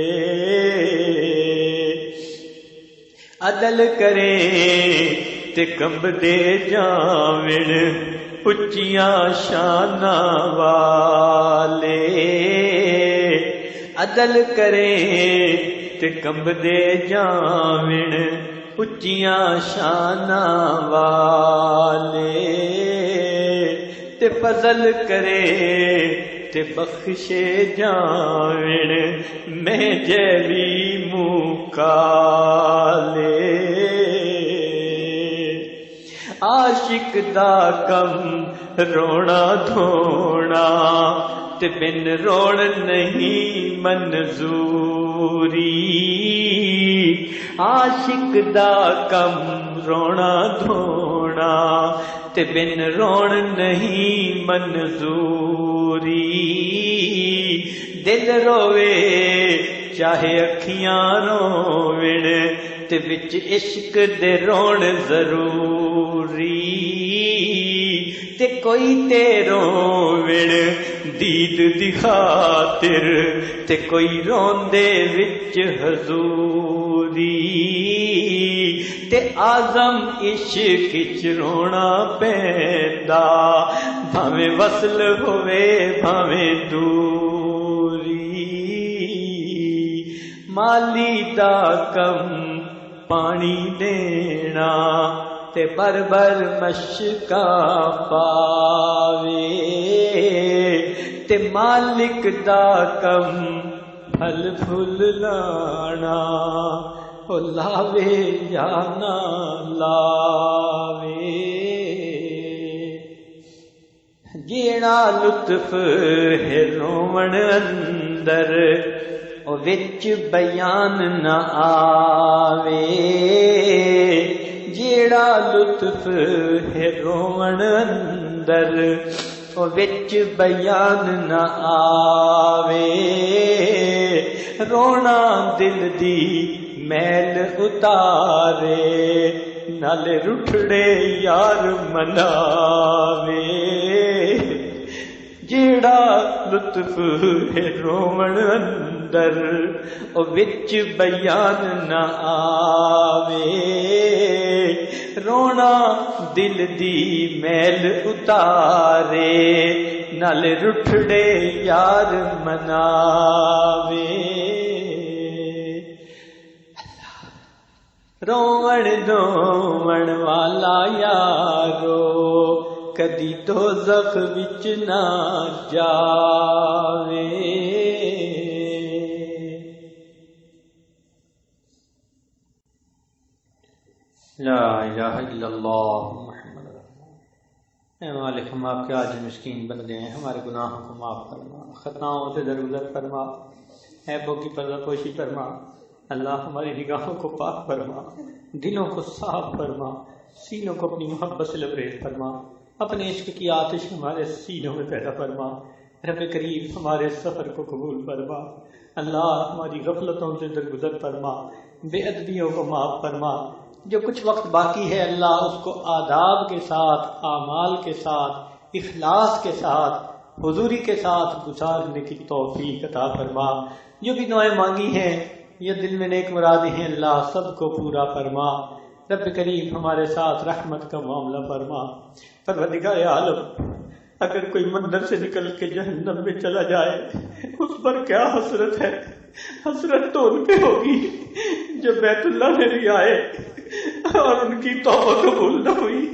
عدل کرے تے کمب دے جاون اچیاں شاناں والے عدل کرے تے کمب دے جاون اچیاں شاناں والے تے فضل کرے تے بخشے جاون میں جیلی مکالے عاشق دا کم رونا دھونا تے بن روڑ نہیں منظوری عاشق دا کم رونا دھونا تے بن روڑ نہیں منظوری دل روے چاہے اکھیاں روون تے وچ عشق دے رون ضروری تے کوئی تے روون دید دی خاطر تے کوئی روندے وچ حضوری تے آزم عشق وچ رونا پیندا بھاویں وصل ہوئے بھاویں دوری مالی دا کم پانی دینا تے بھر بھر مشکاں پاوے تے مالک دا کم پھل پھل لانا او لاوے یا نہ لاوے جیڑا لطف ہے رومن اندر او وچ بیان نہ آوے جیڑا لطف ہے رومن اندر او وچ بیان نہ آوے رونا دل دی میل اتارے نال رٹھڑے یار مناوے جیڑا لطف ہے رومن اندر او وچ بیان نہ آوے رونا دل دی میل اتارے نال رٹھڑے یار مناوے روون دون والا یارو کدی دوزخ وچ نہ جاوے لا الہ الا اللہ محمد رسول اللہ۔ اے مالک ہم آپ کے عاجز مسکین بندے ہیں، ہمارے گناہوں کو معاف فرما، خطاؤں سے درگزر فرما، عیبوں کی پردہ پوشی فرما۔ اللہ ہماری نگاہوں کو پاک فرما، دلوں کو صاف فرما، سینوں کو اپنی محبت سے لبریز فرما، اپنے عشق کی آتش ہمارے سینوں میں پیدا فرما۔ رب کریم ہمارے سفر کو قبول فرما، اللہ ہماری غفلتوں سے درگزر فرما، بے ادبیوں کو معاف فرما۔ جو کچھ وقت باقی ہے اللہ اس کو آداب کے ساتھ، اعمال کے ساتھ، اخلاص کے ساتھ، حضوری کے ساتھ گزارنے کی توفیق عطا فرما۔ جو بھی دعائیں مانگی ہیں یا دل میں نیک مرادیں ہیں اللہ سب کو پورا فرما۔ رب کریم ہمارے ساتھ رحمت کا معاملہ فرما۔ پروردگار عالم اگر کوئی مندر سے نکل کے جہنم میں چلا جائے اس پر کیا حسرت ہے، حسرت تو ان پہ ہوگی جو بیت اللہ میں بھی آئے اور ان کی توبہ قبول نہ ہوئی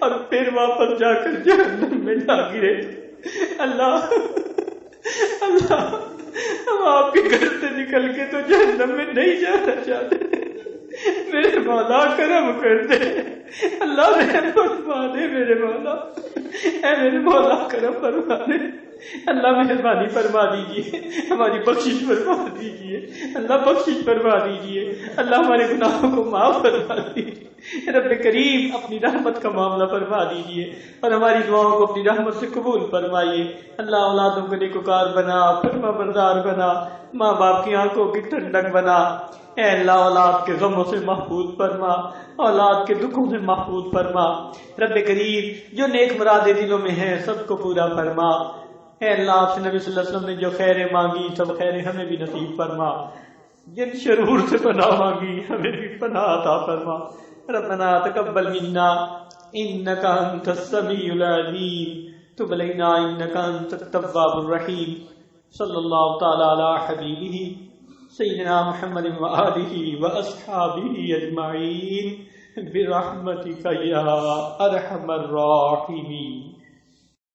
اور پھر واپس جا کر جہنم میں جا گرے. اللہ اللہ ہم آپ کے گھر سے نکل کے تو جہنم میں نہیں جانا چاہتے. میرے مولا کرم کر دے. اللہ رحم فرما دے میرے مولا. اے میرے مولا کرم فرما دے. اللہ مہربانی فرما دیجیے, ہماری بخشش فرما دیجیے. اللہ بخشش فرما دیجیے. اللہ ہمارے گناہوں کو معاف فرما دیجیے. رب کریم اپنی رحمت کا معاملہ فرما دیجیے اور ہماری دعاؤں کو اپنی رحمت سے قبول فرمائیے. اللہ اولادوں کو نیکوکار بنا, فرما بردار بنا, ماں باپ کی آنکھوں کی ٹھنڈک بنا. اے اللہ اولاد کے غموں سے محفوظ فرما, اولاد کے دکھوں سے محفوظ فرما. رب کریم جو نیک مرادیں دلوں میں ہیں سب کو پورا فرما. اے اللہ آپ سے نبی صلی اللہ علیہ وسلم نے جو خیریں مانگی سب خیریں ہمیں بھی نصیب فرما. جن شرور سے پناہ مانگی ہمیں بھی پناہ عطا فرما. ربنا تقبل منا انك انت السميع العليم تب علينا انك انت التواب الرحيم. صلی اللہ تعالی علی حبیبہ سیدنا محمد وآلہ واصحابہ اجمعین برحمتک یا ارحم الراحمین.